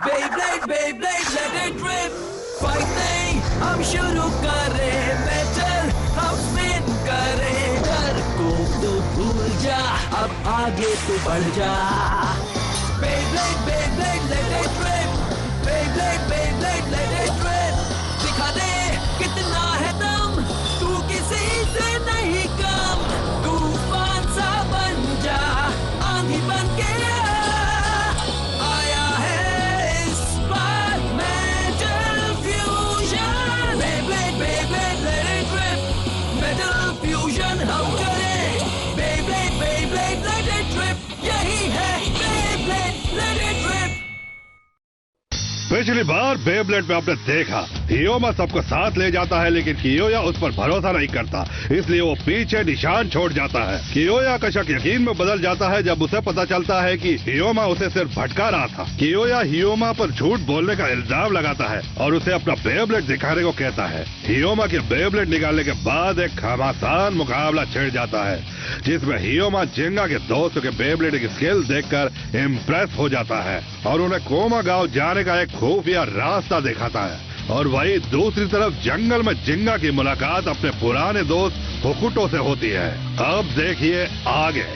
Beyblade, Beyblade, let it rip. Fight नहीं, हम शुरू करें बैटल, हम स्पिन करें डर को तो भूल जा, अब आगे तो बढ़ जा. Beyblade, Beyblade, let it rip. Beyblade, Beyblade, let it rip. दिखा दे कितना है दम, तू किसी से नहीं कम. तूफान सा बन जा, आंधी बन के आया है इस बार metal fusion. Beyblade, Beyblade, let it rip. Metal fusion हम करें. Beyblade, Beyblade, let it rip. यही है Beyblade, let it rip. पिछली बार बेब्लेड में आपने देखा हियोमा सबको साथ ले जाता है, लेकिन कियोया उस पर भरोसा नहीं करता, इसलिए वो पीछे निशान छोड़ जाता है. कियोया का शक यकीन में बदल जाता है जब उसे पता चलता है कि हियोमा उसे सिर्फ भटका रहा था. कियोया हियोमा पर झूठ बोलने का इल्जाम लगाता है और उसे अपना बेब्लेड दिखाने को कहता है. हियोमा के बेब्लेड निकालने के बाद एक घमासान मुकाबला छिड़ जाता है, जिसमें हियोमा जिंगा के दोस्तों के बेब्लेड की स्किल देखकर इम्प्रेस हो जाता है और उन्हें कोमा गांव जाने का एक खुफिया रास्ता दिखाता है. और वही दूसरी तरफ जंगल में जिंगा की मुलाकात अपने पुराने दोस्त होकुटो से होती है. अब देखिए आगे.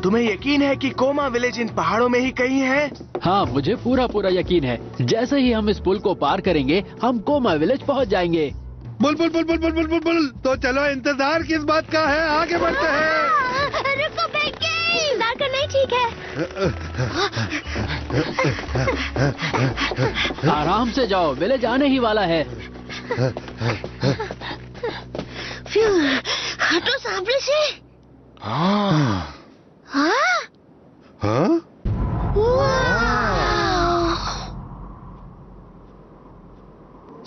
तुम्हें यकीन है कि कोमा विलेज इन पहाड़ों में ही कहीं है? हाँ, मुझे पूरा यकीन है. जैसे ही हम इस पुल को पार करेंगे हम कोमा विलेज पहुंच जाएंगे. Bull bull bull bull bull bull bull bull. तो चलो, इंतजार किस बात का है, आगे बढ़ते हैं. रुको बेकी, इंतजार करना ही ठीक है. आराम से जाओ, विलेज आने ही वाला है. हटो सामने से. हाँ?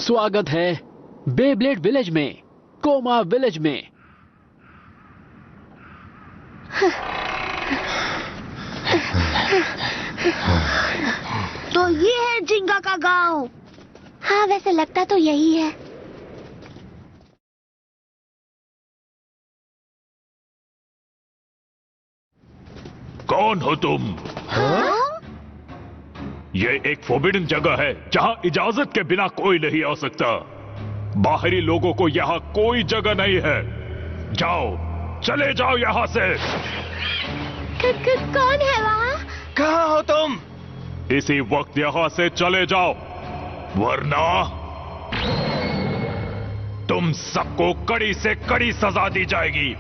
स्वागत है बेब्लेड विलेज में, कोमा विलेज में. तो ये है जिंगा का गांव. हाँ, वैसे लगता तो यही है. कौन हो तुम? हाँ? ये एक फोर्बिडन जगह है जहां इजाजत के बिना कोई नहीं आ सकता. बाहरी लोगों को यहाँ कोई जगह नहीं है. जाओ, चले जाओ यहाँ से. कौन है वहाँ? कहाँ हो तुम? इसी वक्त यहाँ से चले जाओ, वरना तुम सबको कड़ी से कड़ी सजा दी जाएगी.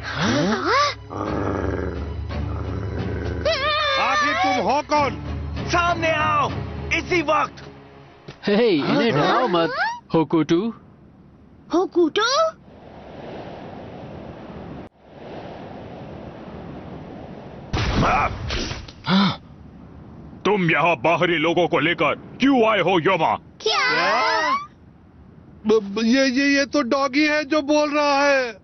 आखिर तुम हो कौन? सामने आओ इसी वक्त. हे, इन्हें डराओ मत, होकुटू. होकुटो? तुम यहाँ बाहरी लोगों को लेकर क्यों आए हो योमा? क्या? ये तो डॉगी है जो बोल रहा है.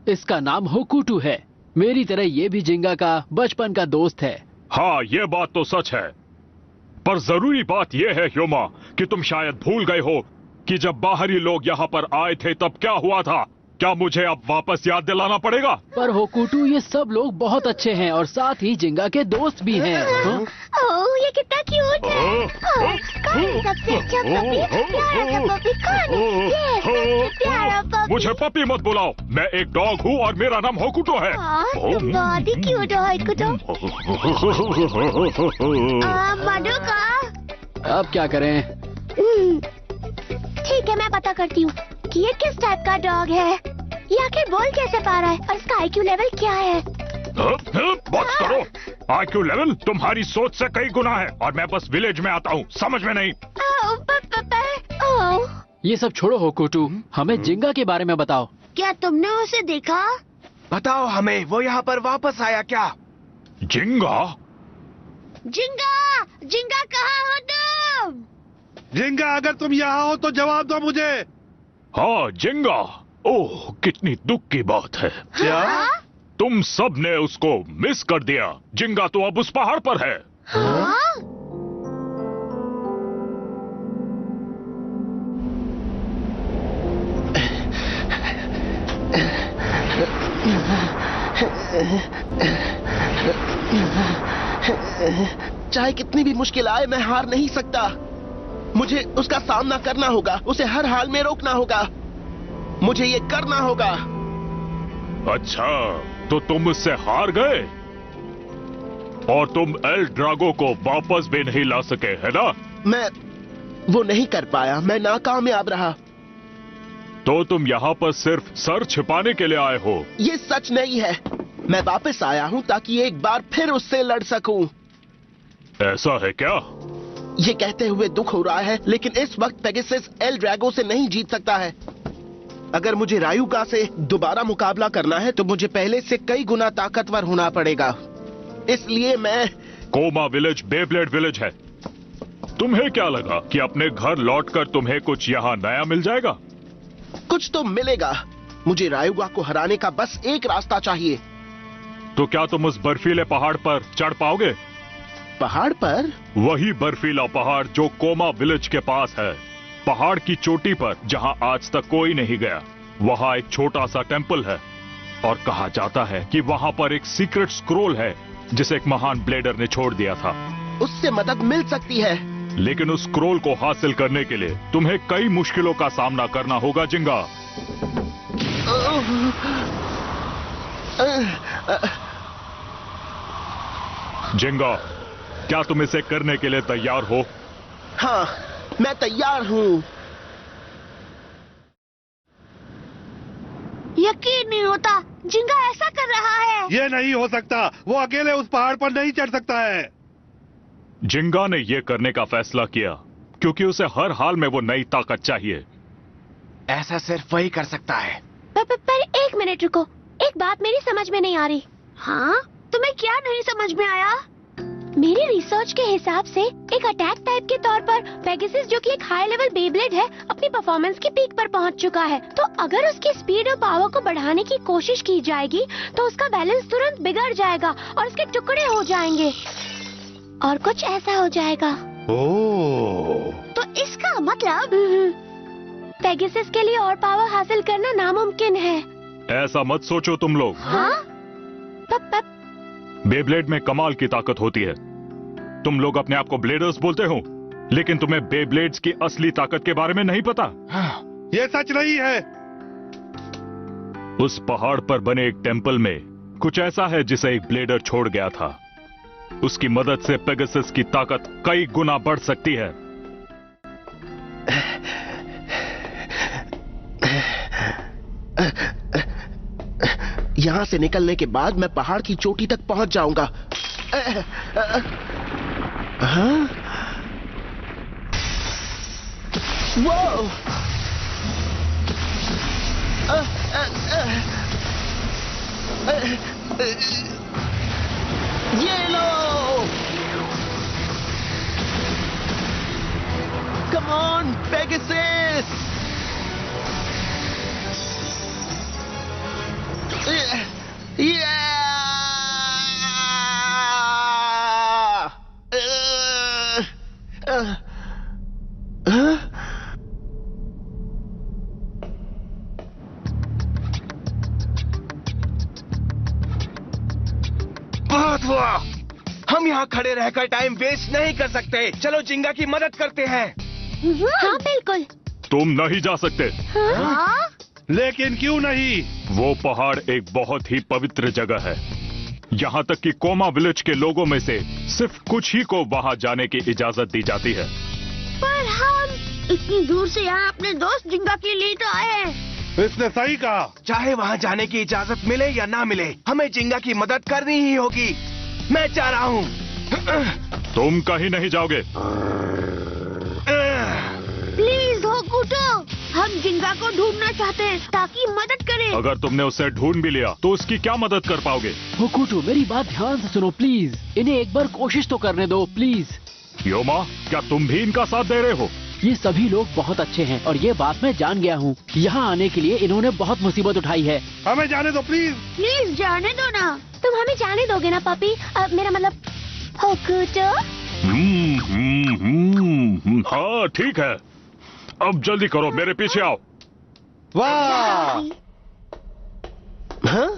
इसका नाम होकुटू है. मेरी तरह ये भी जिंगा का बचपन का दोस्त है. हाँ, ये बात तो सच है, पर जरूरी बात यह है योमा कि तुम शायद भूल गए हो कि जब बाहरी लोग यहाँ पर आए थे तब क्या हुआ था. क्या मुझे अब वापस याद दिलाना पड़ेगा? पर होकुटू, ये सब लोग बहुत अच्छे हैं और साथ ही जिंगा के दोस्त भी हैं. ओह, ये कितना क्यूट है. कौन है सबसे अच्छा पपी? प्यारा सा पपी कौन है? ये सबसे प्यारा पपी. मुझे पपी मत बुलाओ, मैं एक डॉग हूँ और मेरा नाम होकुटो है. तुम बहुत ही क्यूट हो होकुटो. मधुका, अब क्या करें? ठीक है, मैं पता करती हूँ कि ये किस टाइप का डॉग है. ये आखिर बोल कैसे पा रहा है और इसका IQ लेवल क्या है. बात करो. IQ लेवल तुम्हारी सोच से कई गुना है और मैं बस विलेज में आता हूँ, समझ में नहीं. ये सब छोड़ो होकुटू, हमें जिंगा के बारे में बताओ. क्या तुमने उसे देखा? बताओ हमें, वो यहाँ पर वापस आया क्या? जिंगा? जिंगा, जिंगा कहाँ हो तुम? जिंगा, अगर तुम यहाँ हो तो जवाब दो मुझे. हाँ, जिंगा. ओह, कितनी दुख की बात है. क्या? तुम सब ने उसको मिस कर दिया. जिंगा तो अब उस पहाड़ पर है. हाँ? चाहे कितनी भी मुश्किल आए मैं हार नहीं सकता। मुझे उसका सामना करना होगा, उसे हर हाल में रोकना होगा। मुझे ये करना होगा। अच्छा, तो तुम उससे हार गए और तुम एल ड्रागो को वापस भी नहीं ला सके, है ना? मैं वो नहीं कर पाया, मैं नाकामयाब रहा। तो तुम यहाँ पर सिर्फ सर छिपाने के लिए आए हो? ये सच नहीं है। मैं वापस आया हूँ ताकि एक बार फिर उससे लड़ सकूं। ऐसा है क्या? ये कहते हुए दुख हो रहा है, लेकिन इस वक्त पेगासस एल ड्रैगो से नहीं जीत सकता है। अगर मुझे रायुगा से दोबारा मुकाबला करना है तो मुझे पहले से कई गुना ताकतवर होना पड़ेगा। इसलिए मैं... कोमा विलेज बेब्लेड विलेज है। तुम्हें क्या लगा कि अपने घर लौटकर तुम्हें कुछ यहाँ नया मिल जाएगा? कुछ तो मिलेगा। मुझे रायुगा को हराने का बस एक रास्ता चाहिए। तो क्या तुम उस बर्फीले पहाड़ पर चढ़ पाओगे? पहाड़ पर? वही बर्फीला पहाड़ जो कोमा विलेज के पास है। पहाड़ की चोटी पर जहां आज तक कोई नहीं गया, वहां एक छोटा सा टेंपल है और कहा जाता है कि वहां पर एक सीक्रेट स्क्रोल है जिसे एक महान ब्लेडर ने छोड़ दिया था। उससे मदद मिल सकती है। लेकिन उस स्क्रोल को हासिल करने के लिए तुम्हें कई मुश्किलों का सामना करना होगा जिंगा। जिंगा, क्या तुम इसे करने के लिए तैयार हो? हाँ, मैं तैयार हूँ। यकीन नहीं होता, जिंगा ऐसा कर रहा है। ये नहीं हो सकता, वो अकेले उस पहाड़ पर नहीं चढ़ सकता है। जिंगा ने यह करने का फैसला किया क्योंकि उसे हर हाल में वो नई ताकत चाहिए। ऐसा सिर्फ वही कर सकता है। पर एक मिनट रुको, एक बात मेरी समझ में नहीं आ रही। हाँ? तुम्हें क्या नहीं समझ में आया? मेरी रिसर्च के हिसाब से एक अटैक टाइप के तौर पर पेगासस, जो कि एक हाई लेवल बेब्लेड है, अपनी परफॉर्मेंस की पीक पर पहुंच चुका है। तो अगर उसकी स्पीड और पावर को बढ़ाने की कोशिश की जाएगी तो उसका बैलेंस तुरंत बिगड़ जाएगा और उसके टुकड़े हो जाएंगे और कुछ ऐसा हो जाएगा। ओह, तो इसका मतलब पेगासस के लिए और पावर हासिल करना नामुमकिन है। ऐसा मत सोचो तुम लोग। हाँ? बेब्लेड में कमाल की ताकत होती है। तुम लोग अपने आप को ब्लेडर्स बोलते हो, लेकिन तुम्हें बेब्लेड्स की असली ताकत के बारे में नहीं पता। ये सच नहीं है। उस पहाड़ पर बने एक टेंपल में कुछ ऐसा है जिसे एक ब्लेडर छोड़ गया था। उसकी मदद से पेगासस की ताकत कई गुना बढ़ सकती है। यहाँ से निकलने के बाद मैं पहाड़ की चोटी तक पहुंच जाऊंगा। हाँ? वो! ये लो! Come on, Pegasus! बहुत हुआ। हम यहाँ खड़े रहकर टाइम वेस्ट नहीं कर सकते। चलो जिंगा की मदद करते हैं। हाँ बिल्कुल। तुम नहीं जा सकते। हाँ? लेकिन क्यों नहीं? वो पहाड़ एक बहुत ही पवित्र जगह है। यहाँ तक कि कोमा विलेज के लोगों में से सिर्फ कुछ ही को वहाँ जाने की इजाजत दी जाती है। पर हम इतनी दूर से यहाँ अपने दोस्त जिंगा के लिए तो आए हैं। इसने सही कहा। चाहे वहाँ जाने की इजाजत मिले या ना मिले, हमें जिंगा की मदद करनी ही होगी। मैं जा रहा हूँ। तुम कहीं नहीं जाओगे। प्लीज होकुटो, हम जिंगा को ढूंढना चाहते हैं ताकि मदद करें। अगर तुमने उसे ढूंढ भी लिया तो उसकी क्या मदद कर पाओगे? होकुटो, मेरी बात ध्यान से सुनो प्लीज। इन्हें एक बार कोशिश तो करने दो प्लीज। योमा, क्या तुम भी इनका साथ दे रहे हो? ये सभी लोग बहुत अच्छे हैं और ये बात मैं जान गया हूँ। यहाँ आने के लिए इन्होंने बहुत मुसीबत उठाई है। हमें जाने दो प्लीज। प्लीज जाने दो ना। तुम हमें जाने दोगे ना पापी? मेरा मतलब होकुटो। हाँ ठीक है, अब जल्दी करो, मेरे पीछे आओ। वाह! हाँ?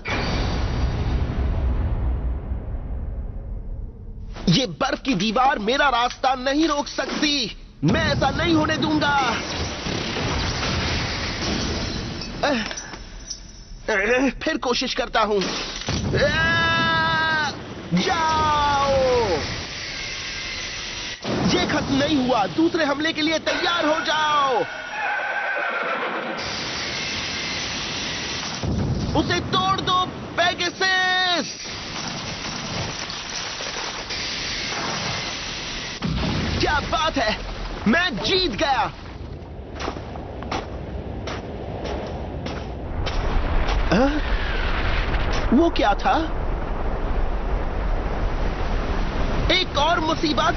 ये बर्फ की दीवार मेरा रास्ता नहीं रोक सकती। मैं ऐसा नहीं होने दूंगा। फिर कोशिश करता हूं। जाओ। ये खत्म नहीं हुआ। दूसरे हमले के लिए तैयार हो जाओ। उसे तोड़ दो पेगासस। क्या बात है, मैं जीत गया। वो क्या था? एक और मुसीबत।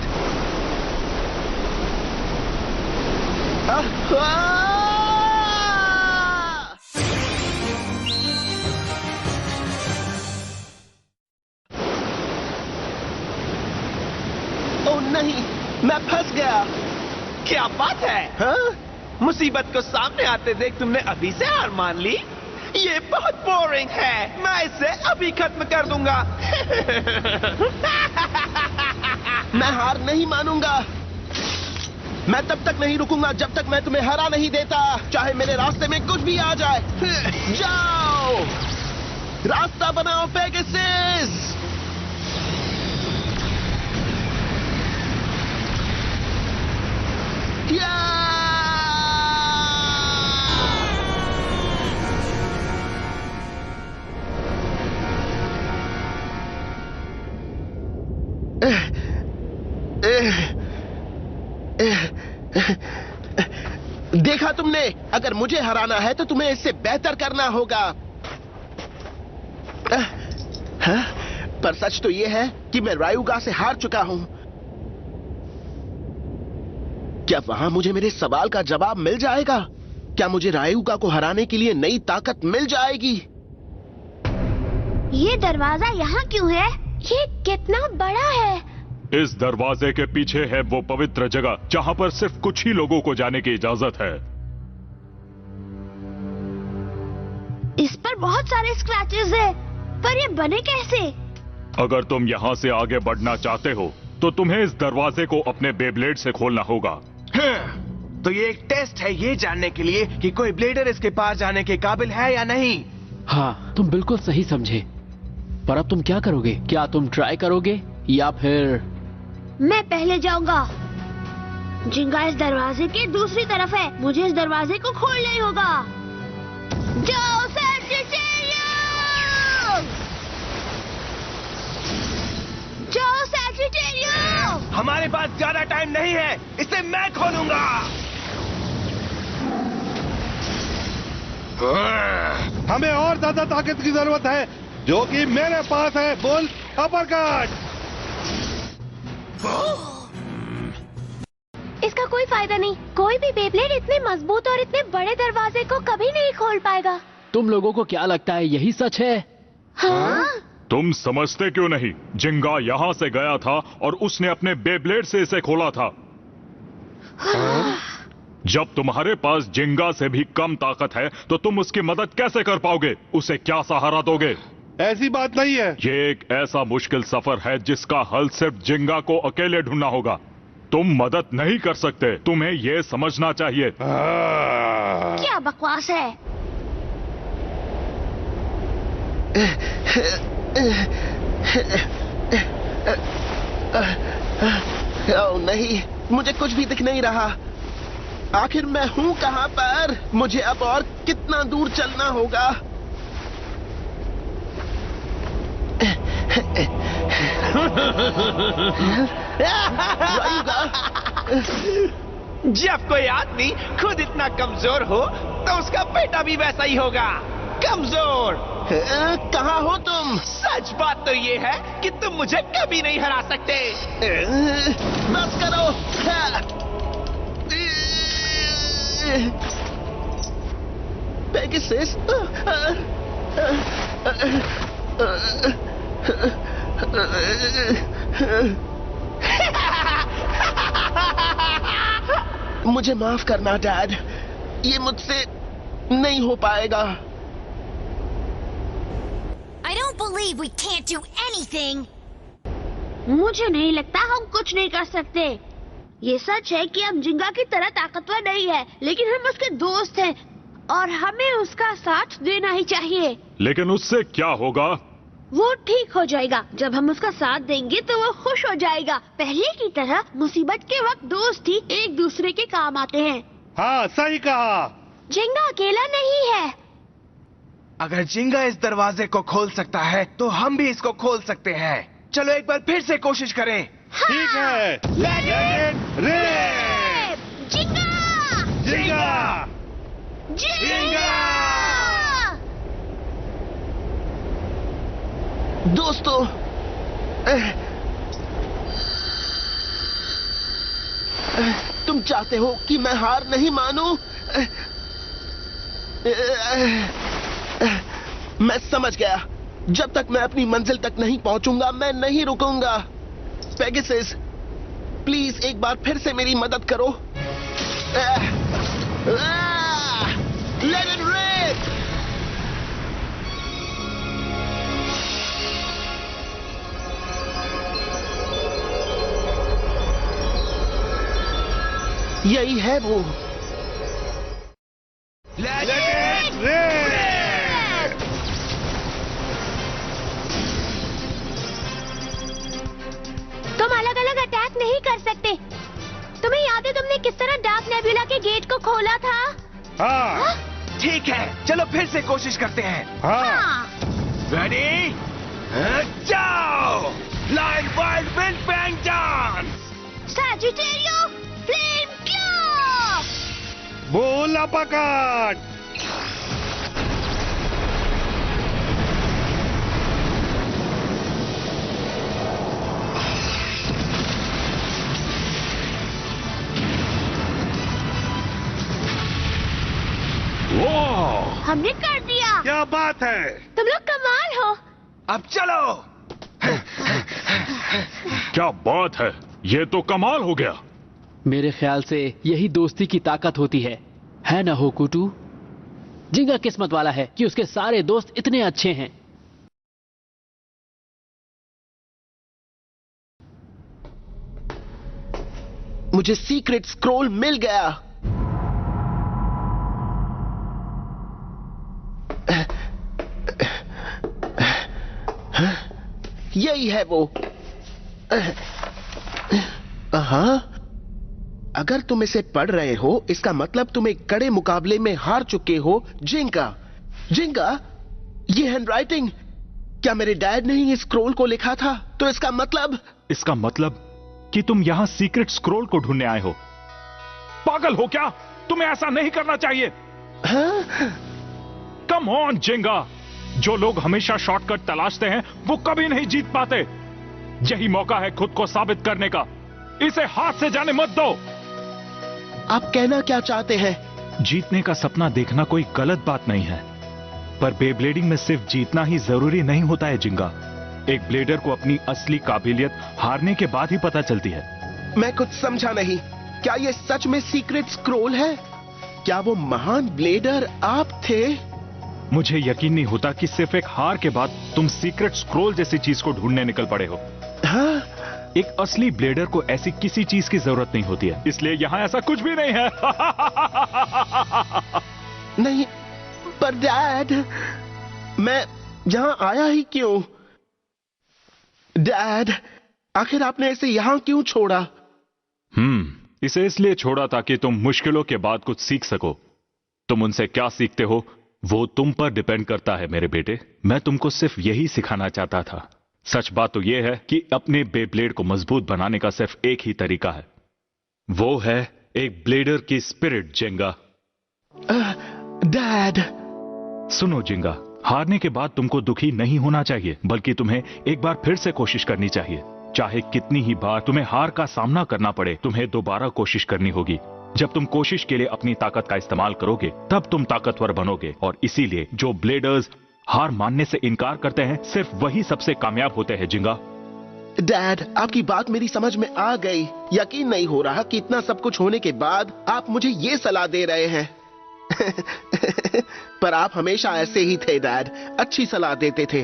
ओ नहीं, मैं फंस गया। क्या बात है? हाँ? मुसीबत को सामने आते देख तुमने अभी से हार मान ली? ये बहुत बोरिंग है। मैं इसे अभी खत्म कर दूंगा। मैं हार नहीं मानूंगा। मैं तब तक नहीं रुकूंगा जब तक मैं तुम्हें हरा नहीं देता, चाहे मेरे रास्ते में कुछ भी आ जाए। जाओ, रास्ता बनाओ पेगासस। देखा तुमने? अगर मुझे हराना है तो तुम्हें इससे बेहतर करना होगा। पर सच तो यह है कि मैं रायुगा से हार चुका हूं। क्या वहां मुझे मेरे सवाल का जवाब मिल जाएगा? क्या मुझे रायुगा को हराने के लिए नई ताकत मिल जाएगी? ये दरवाजा यहाँ क्यों है? ये कितना बड़ा है? इस दरवाजे के पीछे है वो पवित्र जगह जहां पर सिर्फ कुछ ही लोगों को जाने की इजाजत है। इस पर बहुत सारे स्क्रैचेस हैं, पर ये बने कैसे? अगर तुम यहां से आगे बढ़ना चाहते हो तो तुम्हें इस दरवाजे को अपने बेब्लेड से खोलना होगा। तो ये एक टेस्ट है ये जानने के लिए कि कोई ब्लेडर इसके पास जाने के काबिल है या नहीं। हाँ, तुम बिल्कुल सही समझे। पर अब तुम क्या करोगे? क्या तुम ट्राई करोगे या फिर? मैं पहले जाऊंगा। जिंगा इस दरवाजे के दूसरी तरफ है। मुझे इस दरवाजे को खोलना ही होगा। जाओ सैजिटेरियस! जाओ सैजिटेरियस! हमारे पास ज्यादा टाइम नहीं है, इसे मैं खोलूंगा। हमें और ज्यादा ताकत की जरूरत है, जो कि मेरे पास है। बोल अपरकट। इसका कोई फायदा नहीं। कोई भी बेब्लेड इतने मजबूत और इतने बड़े दरवाजे को कभी नहीं खोल पाएगा। तुम लोगों को क्या लगता है यही सच है? हाँ? तुम समझते क्यों नहीं? जिंगा यहां से गया था और उसने अपने बेब्लेड से इसे खोला था। जब तुम्हारे पास जिंगा से भी कम ताकत है तो तुम उसकी मदद कैसे कर पाओगे? उसे क्या सहारा दोगे? ऐसी बात नहीं है। ये एक ऐसा मुश्किल सफर है जिसका हल सिर्फ जिंगा को अकेले ढूंढना होगा। तुम मदद नहीं कर सकते, तुम्हें यह समझना चाहिए। क्या बकवास है? ओह नहीं, मुझे कुछ भी दिख नहीं रहा। आखिर मैं हूं कहां पर? मुझे अब और कितना दूर चलना होगा? जब कोई आदमी खुद इतना कमजोर हो तो उसका बेटा भी वैसा ही होगा, कमजोर। कहाँ हो तुम? सच बात तो ये है कि तुम मुझे कभी नहीं हरा सकते। बस करो। पेगासस, मुझे माफ करना डैड, ये मुझसे नहीं हो पाएगा। I don't believe we can't do anything. मुझे नहीं लगता हम कुछ नहीं कर सकते। ये सच है कि हम जिंगा की तरह ताकतवर नहीं है, लेकिन हम उसके दोस्त हैं और हमें उसका साथ देना ही चाहिए। लेकिन उससे क्या होगा? वो ठीक हो जाएगा। जब हम उसका साथ देंगे तो वो खुश हो जाएगा। पहले की तरह मुसीबत के वक्त दोस्त ही एक दूसरे के काम आते हैं। हाँ, सही कहा। जिंगा अकेला नहीं है। अगर जिंगा इस दरवाजे को खोल सकता है तो हम भी इसको खोल सकते हैं। चलो एक बार फिर से कोशिश करें। ठीक है। रेड! जिंगा! जिंगा! जिंगा! दोस्तों, तुम चाहते हो कि मैं हार नहीं मानूं? मैं समझ गया। जब तक मैं अपनी मंजिल तक नहीं पहुंचूंगा मैं नहीं रुकूंगा। पेगासस, प्लीज एक बार फिर से मेरी मदद करो। Let it rip! यही है वो। तुम अलग अलग अटैक नहीं कर सकते। तुम्हें याद है तुमने किस तरह डार्क नेबुला के गेट को खोला था? हाँ। ठीक है, चलो फिर से कोशिश करते हैं। हाँ। रेडी? जाओ! Line wild wind bang dance! Sagittario flame clock! बोला पकड़! हमने कर दिया। क्या बात है! तुम लोग कमाल हो। अब चलो। क्या बात है, ये तो कमाल हो गया। मेरे ख्याल से यही दोस्ती की ताकत होती है ना होकुटू? जिंगा किस्मत वाला है कि उसके सारे दोस्त इतने अच्छे हैं। मुझे सीक्रेट स्क्रोल मिल गया। यही है वो। हाँ, अगर तुम इसे पढ़ रहे हो इसका मतलब तुम एक कड़े मुकाबले में हार चुके हो। जिंगा, जिंगा, ये हैंडराइटिंग, क्या मेरे डैड ने ही इस स्क्रोल को लिखा था? तो इसका मतलब कि तुम यहां सीक्रेट स्क्रोल को ढूंढने आए हो। पागल हो क्या? तुम्हें ऐसा नहीं करना चाहिए। हाँ? कम ऑन जिंगा, जो लोग हमेशा शॉर्टकट तलाशते हैं वो कभी नहीं जीत पाते। यही मौका है खुद को साबित करने का। इसे हाथ से जाने मत दो। आप कहना क्या चाहते हैं? जीतने का सपना देखना कोई गलत बात नहीं है, पर बेब्लेडिंग में सिर्फ जीतना ही जरूरी नहीं होता है जिंगा। एक ब्लेडर को अपनी असली काबिलियत हारने के बाद ही पता चलती है। मैं कुछ समझा नहीं। क्या ये सच में सीक्रेट स्क्रोल है? क्या वो महान ब्लेडर आप थे? मुझे यकीन नहीं होता कि सिर्फ एक हार के बाद तुम सीक्रेट स्क्रोल जैसी चीज को ढूंढने निकल पड़े हो। हाँ? एक असली ब्लेडर को ऐसी किसी चीज की जरूरत नहीं होती है, इसलिए यहां ऐसा कुछ भी नहीं है। नहीं, पर डैड, मैं यहां आया ही क्यों? डैड, आखिर आपने इसे यहां क्यों छोड़ा? इसे इसलिए छोड़ा ताकि तुम मुश्किलों के बाद कुछ सीख सको। तुम उनसे क्या सीखते हो वो तुम पर डिपेंड करता है मेरे बेटे। मैं तुमको सिर्फ यही सिखाना चाहता था। सच बात तो यह है कि अपने बेब्लेड को मजबूत बनाने का सिर्फ एक ही तरीका है, वो है एक ब्लेडर की स्पिरिट। जिंगा, डैड, सुनो जिंगा, हारने के बाद तुमको दुखी नहीं होना चाहिए, बल्कि तुम्हें एक बार फिर से कोशिश करनी चाहिए। चाहे कितनी ही बार तुम्हें हार का सामना करना पड़े, तुम्हें दोबारा कोशिश करनी होगी। जब तुम कोशिश के लिए अपनी ताकत का इस्तेमाल करोगे तब तुम ताकतवर बनोगे, और इसीलिए जो ब्लेडर्स हार मानने से इनकार करते हैं सिर्फ वही सबसे कामयाब होते हैं। जिंगा, डैड, आपकी बात मेरी समझ में आ गई। यकीन नहीं हो रहा कि इतना सब कुछ होने के बाद आप मुझे ये सलाह दे रहे हैं। पर आप हमेशा ऐसे ही थे डैड, अच्छी सलाह देते थे।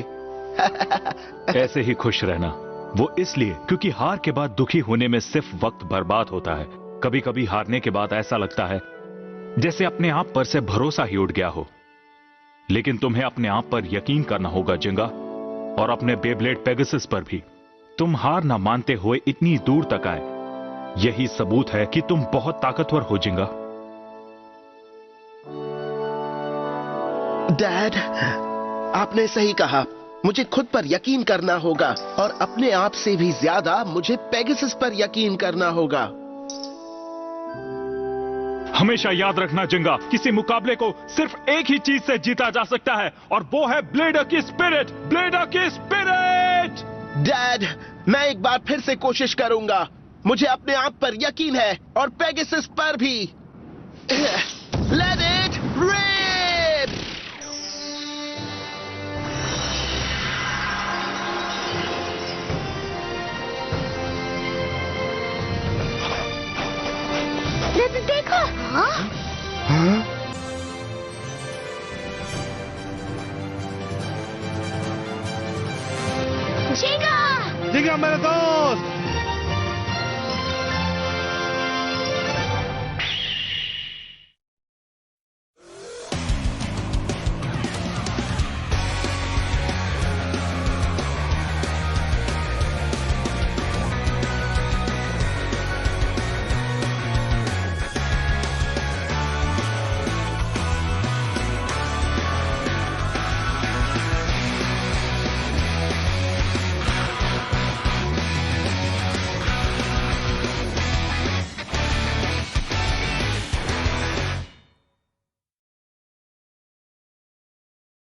ऐसे ही खुश रहना। वो इसलिए क्योंकि हार के बाद दुखी होने में सिर्फ वक्त बर्बाद होता है। कभी कभी हारने के बाद ऐसा लगता है जैसे अपने आप पर से भरोसा ही उठ गया हो। लेकिन तुम्हें अपने आप पर यकीन करना होगा जिंगा, और अपने बेब्लेड पेगासस पर भी। तुम हार ना मानते हुए इतनी दूर तक आए, यही सबूत है कि तुम बहुत ताकतवर हो जिंगा। डैड, आपने सही कहा। मुझे खुद पर यकीन करना होगा, और अपने आप से भी ज्यादा मुझे पेगासस पर यकीन करना होगा। हमेशा याद रखना जिंगा, किसी मुकाबले को सिर्फ एक ही चीज से जीता जा सकता है, और वो है ब्लेडर की स्पिरिट। ब्लेडर की स्पिरिट। डैड, मैं एक बार फिर से कोशिश करूंगा। मुझे अपने आप पर यकीन है, और पेगासस पर भी। Let it rip! देखो। जिंगा! जिंगा मेरे दोस्त।